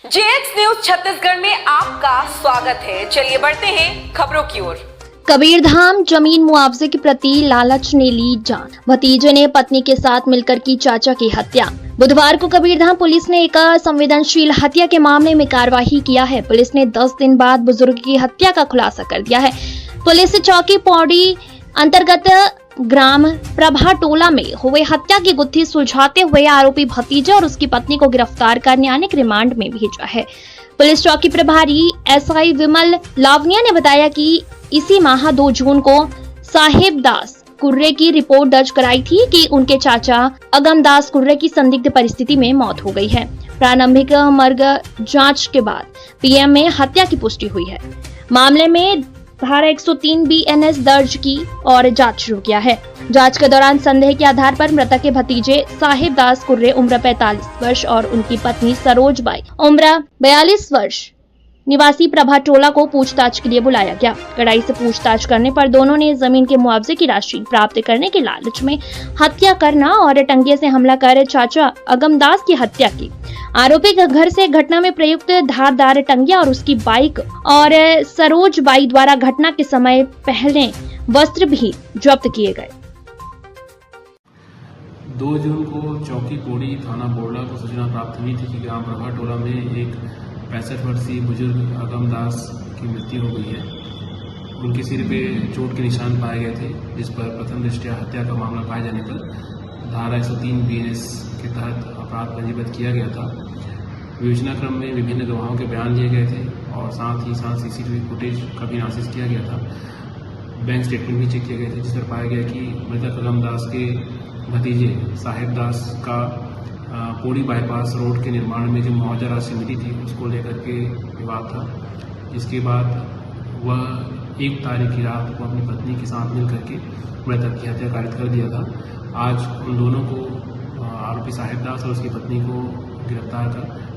JX news Chhattisgarh में आपका स्वागत है। चलिए बढ़ते हैं खबरों की ओर। कबीरधाम जमीन मुआवजे के प्रति लालच ने ली जान। भतीजे ने पत्नी के साथ मिलकर की चाचा की हत्या। बुधवार को कबीरधाम पुलिस ने एक संवेदनशील हत्या के मामले में कार्रवाई किया है। पुलिस ने 10 दिन बाद बुजुर्ग की हत्या का खुलासा कर दिया है। पुलिस चौकी पौड़ी अंतर्गत ग्राम प्रभा टोला में हुए हत्या की गुत्थी सुलझाते हुए आरोपी भतीजा और उसकी पत्नी को गिरफ्तार कर न्यायिक रिमांड में भेजा है। पुलिस चौकी प्रभारी एसआई विमल लावनिया ने बताया कि इसी माह 2 जून को साहेब दास कुर्रे की रिपोर्ट दर्ज कराई थी कि उनके चाचा अगम दास कुर्रे की संदिग्ध परिस्थिति में मौत हो गई है। प्रारंभिक मर्ग जांच के बाद पीएम में हत्या की पुष्टि हुई है। मामले में धारा 103 बीएनएस दर्ज की और जांच शुरू किया है। जांच के दौरान संदेह के आधार पर मृतक के भतीजे साहिब दास कुर्रे उम्र 45 वर्ष और उनकी पत्नी सरोज बाई उम्र 42 वर्ष निवासी प्रभा टोला को पूछताछ के लिए बुलाया गया। कड़ाई से पूछताछ करने पर दोनों ने जमीन के मुआवजे की राशि प्राप्त करने के लालच में हत्या करना और टंगे से हमला कर चाचा अगमदास की हत्या की। आरोपी के घर से घटना में प्रयुक्त धारदार टंगिया और उसकी बाइक और सरोज बाई द्वारा घटना के समय पहले वस्त्र भी जब्त किए गए। 2 जून को चौकी पौड़ी थाना बोरला को सूचना प्राप्त हुई थी कि ग्राम प्रभा टोला में एक 65 वर्षीय बुजुर्ग अगम दास की मृत्यु हो गई है। उनके सिर पे चोट के निशान पाए गए थे, जिस पर प्रथम दृष्टया हत्या का मामला पाए जाने पर धारा 103 बीएनएस के तहत अपराध पंजीबद्ध किया गया था। विवेचना क्रम में विभिन्न गवाहों के बयान लिए गए थे और साथ ही साथ सीसीटीवी फुटेज का भी एनालिसिस किया गया था। बैंक स्टेटमेंट भी चेक किए गए थे, जिस पर पाया गया कि मृतक अगम दास के भतीजे साहेब दास का पौड़ी बाईपास रोड के निर्माण में जो मुआवजा राशि मिली थी उसको लेकर के विवाद था। जिसके बाद वह 1 तारीख की रात को अपनी पत्नी के साथ मिल करके मृतक की हत्या कारित कर दिया था। आज उन दोनों को आरोपी साहेब दास और उसकी पत्नी को गिरफ्तार कर